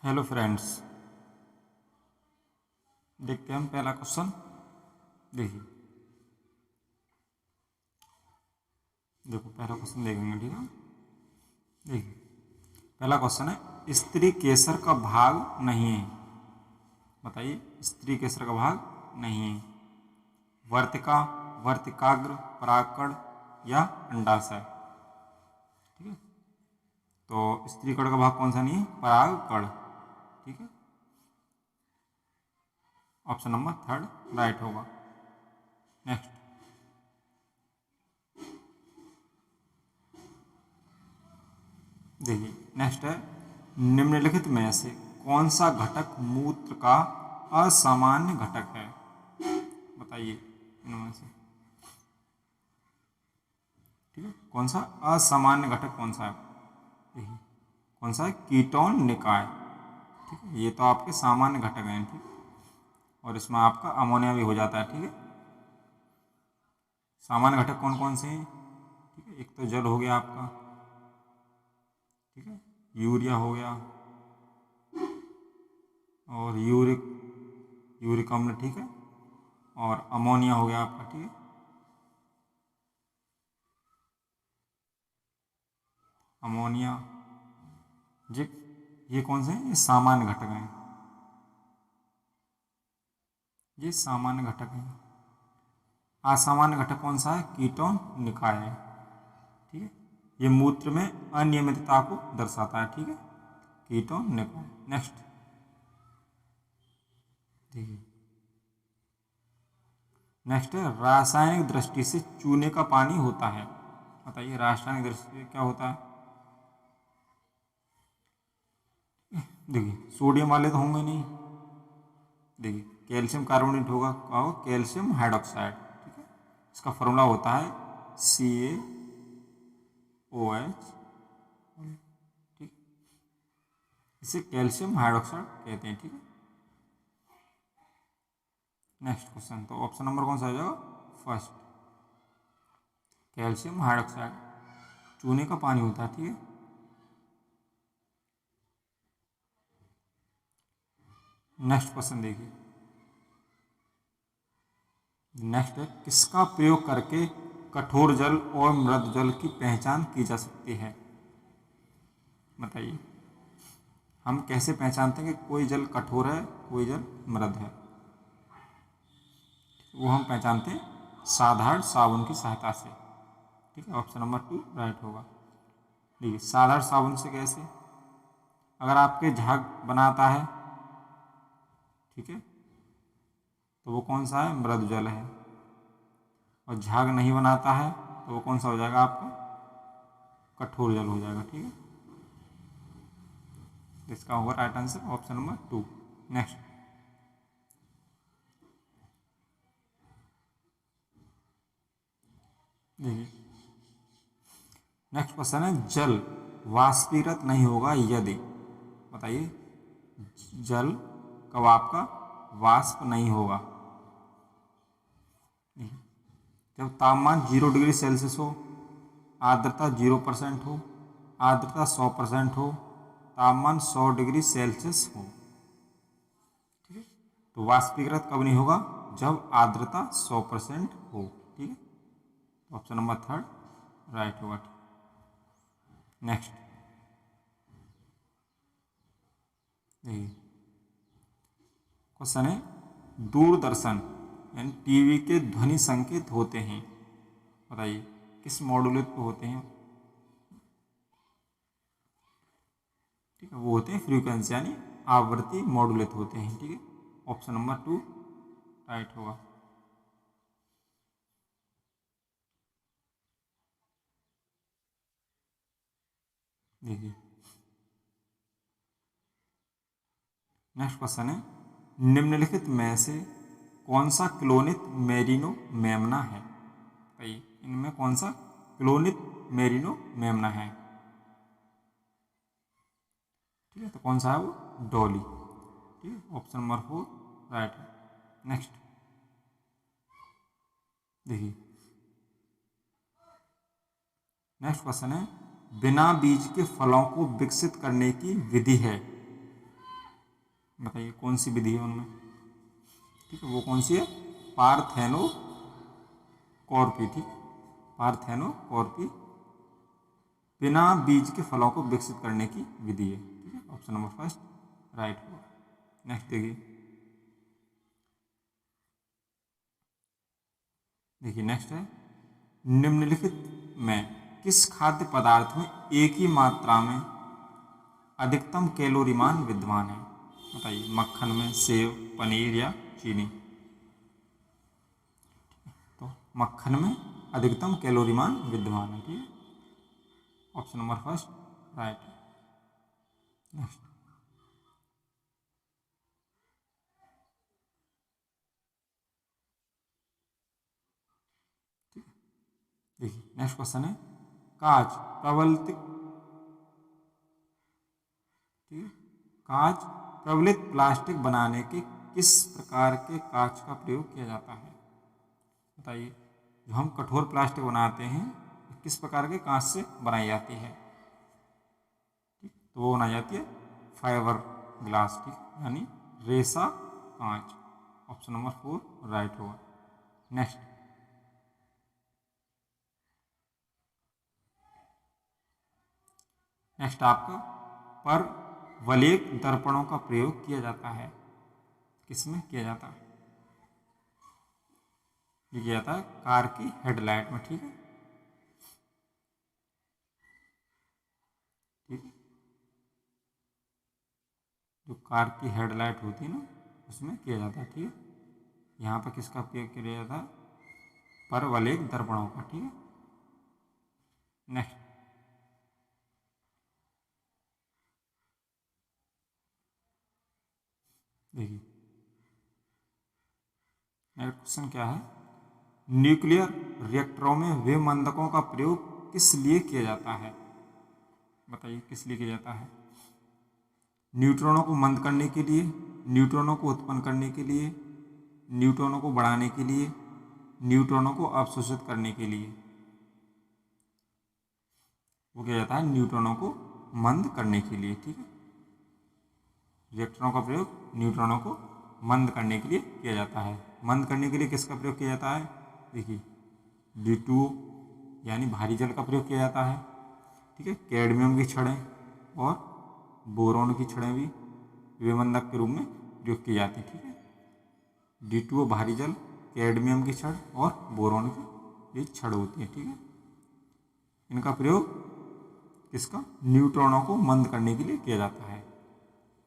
Hello friends, देखते हैं हम पहला क्वेश्चन। देखिए, देखो पहला क्वेश्चन देखेंगे, ठीक है। देखिए, पहला क्वेश्चन है, स्त्री केसर का भाग नहीं है। बताइए, स्त्री केसर का भाग नहीं है। वर्तिका, वर्तिकाग्र, परागकण या अंडाशय। ठीक है, तो स्त्री कण का भाग कौन सा नहीं है? परागकण। ठीक है, ऑप्शन नंबर थर्ड राइट होगा। नेक्स्ट, देखिए नेक्स्ट है, निम्नलिखित में से कौन सा घटक मूत्र का असामान्य घटक है? बताइए इनमें से। ठीक है, कौन सा असामान्य घटक कौन सा है? देखिए, कौन सा है? कीटोन निकाय। ठीक है, ये तो आपके सामान्य घटक हैं। ठीक, और इसमें आपका अमोनिया भी हो जाता है। ठीक है, सामान्य घटक कौन कौन से हैं? ठीक है, एक तो जल हो गया आपका, ठीक है, यूरिया हो गया, और यूरिक अम्ल, ठीक है, और अमोनिया हो गया आपका। ठीक है, अमोनिया, जी, ये कौन से हैं? ये सामान्य घटक हैं। ये सामान्य घटक हैं। असामान्य घटक कौन सा है? कीटोन निकाय है। ठीक है, ये मूत्र में अनियमितता को दर्शाता है। ठीक है, कीटोन निकाय। नेक्स्ट, देखिए नेक्स्ट है, रासायनिक दृष्टि से चूने का पानी होता है। बताइए, रासायनिक दृष्टि से क्या होता है? देखिए, सोडियम वाले तो होंगे नहीं। देखिए, कैल्शियम कार्बोनेट होगा, क्या होगा? Calcium hydroxide. ठीक है, इसका फॉर्मूला होता है CaOH। ठीक, इसे कैल्शियम हाइड्रोक्साइड कहते हैं। ठीक है, नेक्स्ट क्वेश्चन, तो ऑप्शन नंबर कौन सा हो जाएगा? फर्स्ट, कैल्शियम हाइड्रोक्साइड चूने का पानी होता है। ठीक है, नेक्स्ट क्वेश्चन देखिए। नेक्स्ट है, किसका प्रयोग करके कठोर जल और मृद जल की पहचान की जा सकती है? बताइए, हम कैसे पहचानते हैं कि कोई जल कठोर है, कोई जल मृद है? वो हम पहचानते हैं साधारण साबुन की सहायता से। ठीक है, ऑप्शन नंबर टू राइट होगा। देखिए, साधारण साबुन से कैसे? अगर आपके झाग बनाता है, ठीक है, तो वो कौन सा है? मृदु जल है। और झाग नहीं बनाता है तो वो कौन सा हो जाएगा आपका? कठोर जल हो जाएगा। ठीक है, इसका होगा right answer option number two. Next, देखिए नेक्स्ट क्वेश्चन है, जल वाष्पीकृत नहीं होगा यदि। बताइए, जल कब आपका वाष्प नहीं होगा? जब तापमान 0 डिग्री सेल्सियस हो, आर्द्रता 0% हो, आर्द्रता 100% हो, तापमान 100 डिग्री सेल्सियस हो। ठीक है, तो वाष्पीकृत कब नहीं होगा? जब आर्द्रता 100% हो। ठीक है, ऑप्शन नंबर थर्ड राइट होगा। नेक्स्ट, देखिए क्वेश्चन है, दूरदर्शन यानी टीवी के ध्वनि संकेत होते हैं। बताइए, किस मॉड्यूलेट पे होते हैं? ठीक है, वो होते हैं फ्रीक्वेंसी यानी आवृत्ति मॉड्यूलेट होते हैं। ठीक है, ऑप्शन नंबर टू राइट होगा। देखिए, नेक्स्ट क्वेश्चन है, निम्नलिखित में से कौन सा क्लोनित मेरिनो मेमना है? बताइए, इनमें कौन सा क्लोनित मेरिनो मेमना है? ठीक है, तो कौन सा है वो? डॉली। ठीक है, ऑप्शन नंबर फोर राइट है। नेक्स्ट, देखिए नेक्स्ट क्वेश्चन है, बिना बीज के फलों को विकसित करने की विधि है। बताइए कौन सी विधि है उनमें, ठीक है, वो कौन सी है, पार्थेनोकॉर्पी, ठीक, पार्थेनोकॉर्पी बिना बीज के फलों को विकसित करने की विधि है, ठीक है, ऑप्शन नंबर फर्स्ट राइट होगा। नेक्स्ट देखिए नेक्स्ट है, निम्नलिखित में किस खाद्य पदार्थ में एक ही मात्रा में अधिकतम कैलोरीमान विद्यमान है, बताइए, मक्खन में, सेव, पनीर या चीनी। तो मक्खन में अधिकतम कैलोरीमान विद्यमान है, ठीक है, option number first right. Next देखिए नेक्स्ट क्वेश्चन है, कांच प्रबलित, ठीक है, कांच प्रबलित प्लास्टिक बनाने के किस प्रकार के कांच का प्रयोग किया जाता है, बताइए, जो हम कठोर प्लास्टिक बनाते हैं किस प्रकार के कांच से बनाई जाती है, ठीक, तो वो बनाई जाती है फाइबर ग्लास, ठीक, यानी रेसा कांच, ऑप्शन नंबर 4 राइट होगा। नेक्स्ट आपका पर वलेक दर्पणों का प्रयोग किया जाता है, किसमें किया जाता है, ये किया जाता है कार की हेडलाइट में, ठीक है, ठीक है, जो कार की हेडलाइट होती है ना उसमें किया जाता है, ठीक है, यहाँ पर किसका प्रयोग किया जाता है, पर वलेक दर्पणों का, ठीक है। नेक्स्ट देखिए नेक्स्ट क्वेश्चन क्या है, न्यूक्लियर रिएक्टरों में विमंदकों का प्रयोग किस लिए किया जाता है, बताइए किस लिए किया जाता है, न्यूट्रॉनों को मंद करने के लिए, न्यूट्रॉनों को उत्पन्न करने के लिए, न्यूट्रॉनों को बढ़ाने के लिए, न्यूट्रॉनों को अवशोषित करने के लिए, वो किया जाता है न्यूट्रॉनों को मंद करने के लिए, ठीक है, रिएक्टरों का प्रयोग न्यूट्रॉनों को मंद करने के लिए किया जाता है। मंद करने के लिए किसका प्रयोग किया जाता है, देखिए D2 यानी भारी जल का प्रयोग किया जाता है, ठीक है, कैडमियम की छड़ें और बोरोन की छड़ें भी विमंदक के रूप में प्रयोग की जाती है, ठीक है, D2 भारी जल, कैडमियम की छड़ और बोरोन की ये छड़ होती है, ठीक है, इनका प्रयोग किसका, न्यूट्रॉनों को मंद करने के लिए किया जाता है।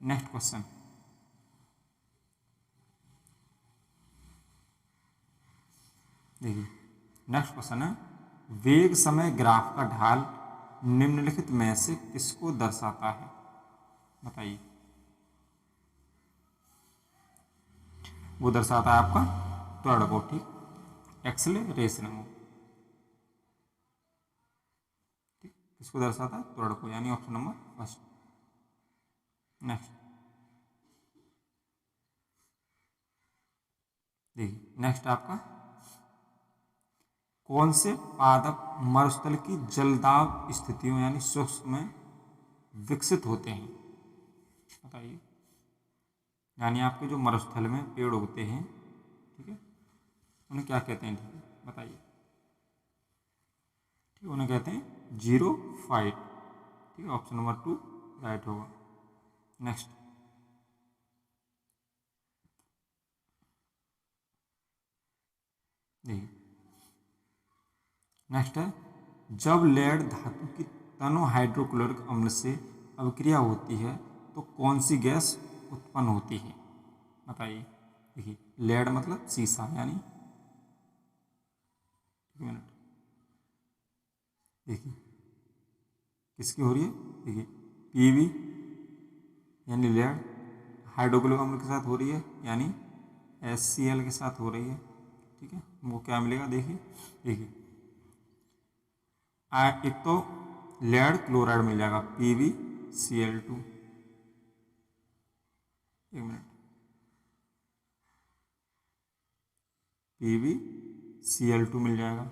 नेक्स्ट क्वेश्चन देखिए नेक्स्ट क्वेश्चन है, वेग समय ग्राफ का ढाल निम्नलिखित में से किसको दर्शाता है, बताइए, वो दर्शाता है आपका त्वरण को, ठीक, एक्सेलरेशन को, ठीक, किसको दर्शाता है, त्वरण को, यानी ऑप्शन नंबर फर्स्ट। नेक्स्ट देखिए नेक्स्ट आपका, कौन से पादप मरुस्थल की जलदाब स्थितियों यानी सूक्ष्म में विकसित होते हैं, बताइए, यानी आपके जो मरुस्थल में पेड़ उगते हैं, ठीक है, उन्हें क्या कहते हैं, ठीक है, बताइए, ठीक, उन्हें कहते हैं जीरो फाइट, ठीक है, ऑप्शन नंबर 2 राइट होगा। नेक्स्ट देखिए नेक्स्ट है, जब लेड धातु की तनु हाइड्रोक्लोरिक अम्ल से अभिक्रिया होती है तो कौन सी गैस उत्पन्न होती है, बताइए, देखिए लेड मतलब शीशा, यानी एक मिनट देखिए किसकी हो रही है, देखिए पीवी यानी लेड हाइड्रोक्लोरिक अम्ल के साथ हो रही है, यानी HCl के साथ हो रही है, ठीक है, हमको क्या मिलेगा, देखिए देखिए एक तो लेड क्लोराइड मिल जाएगा PbCl2, एक मिनट PbCl2 मिल जाएगा,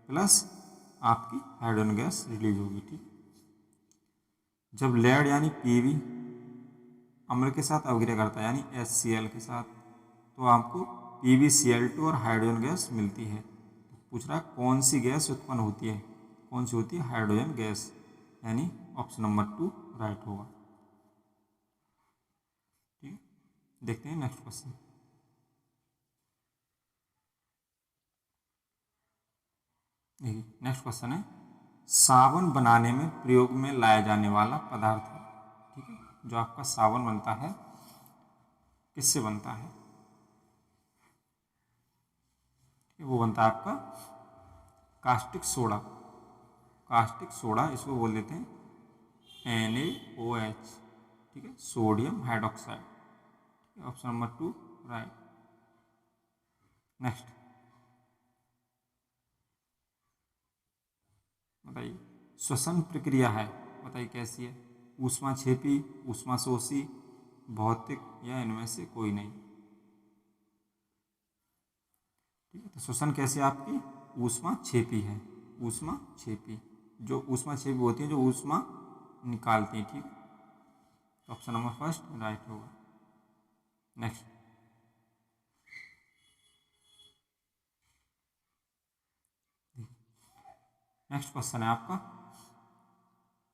प्लस आपकी हाइड्रोजन गैस रिलीज होगी, ठीक, जब लेड यानी Pb अम्ल के साथ अवक्रिया करता है यानी HCl के साथ, तो आपको PbCl2 और हाइड्रोजन गैस मिलती है। तो पूछ रहा है कौन सी गैस उत्पन्न होती है, कौन सी होती है, हाइड्रोजन गैस, यानी ऑप्शन नंबर 2 राइट होगा। ठीक है, देखते हैं नेक्स्ट क्वेश्चन। देखिए नेक्स्ट क्वेश्चन है, साबुन बनाने में प्रयोग में लाया जाने वाला पदार्थ है। ठीक है, जो आपका साबुन बनता है किससे बनता है, वो बनता है आपका कास्टिक सोडा। कास्टिक सोडा इसको बोल देते हैं NaOH। ठीक है, sodium hydroxide. Option number 2 right. Next बताइए, श्वसन प्रक्रिया है, बताइए कैसी है, ऊष्माक्षेपी, ऊष्माशोषी, भौतिक या इनमें से कोई नहीं। ठीक है, तो श्वसन कैसे आपकी ऊष्माक्षेपी है, ऊष्माक्षेपी, जो ऊष्माक्षेपी होती है जो ऊष्मा निकालती है। ठीक, तो ऑप्शन नंबर फर्स्ट राइट होगा। नेक्स्ट नेक्स्ट क्वेश्चन है आपका,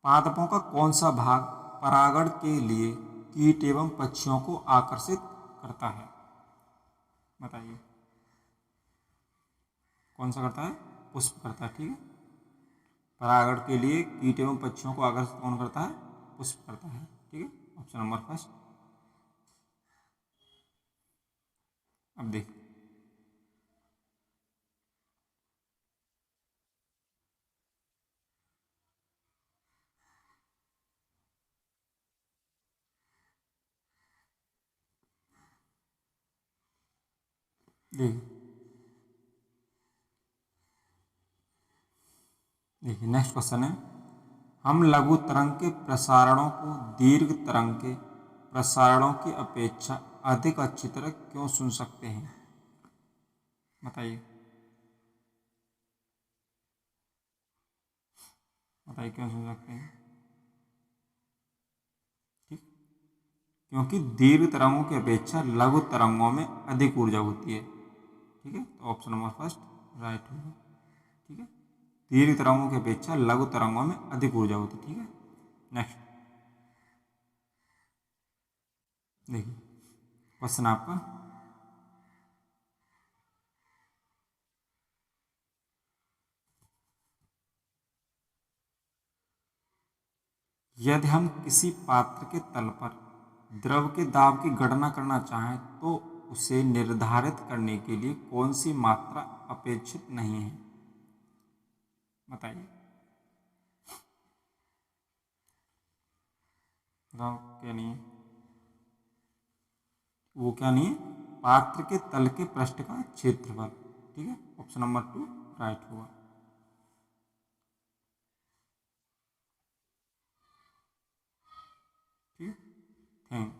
पादपों का कौन सा भाग परागण के लिए कीट एवं पक्षियों को आकर्षित करता है, बताइए कौन सा करता है, पुष्प करता है। ठीक है, परागण के लिए कीट एवं पक्षियों को आकर्षित कौन करता है, पुष्प करता है। ठीक है, ऑप्शन नंबर फर्स्ट। अब देखिए देखिए नेक्स्ट क्वेश्चन है, हम लघु तरंग के प्रसारणों को दीर्घ तरंग के प्रसारणों की अपेक्षा अधिक अच्छी तरह क्यों सुन सकते हैं, बताइए बताइए क्यों सुन सकते हैं। ठीक, क्योंकि दीर्घ तरंगों की अपेक्षा लघु तरंगों में अधिक ऊर्जा होती है। ठीक है, तो ऑप्शन नंबर फर्स्ट राइट होगा। ठीक है, दीर्घ तरंगों की अपेक्षा लघु तरंगों में अधिक ऊर्जा होती है। ठीक है, नेक्स्ट देखिए क्वेश्चन आपका, यदि हम किसी पात्र के तल पर द्रव के दाब की गणना करना चाहें तो उसे निर्धारित करने के लिए कौन सी मात्रा अपेक्षित नहीं है, बताइए बताओ क्या नहीं है, वो क्या नहीं है, पात्र के तल के पृष्ठ का क्षेत्रफल। ठीक है, ऑप्शन नंबर 2 राइट हुआ। ठीक, थैंक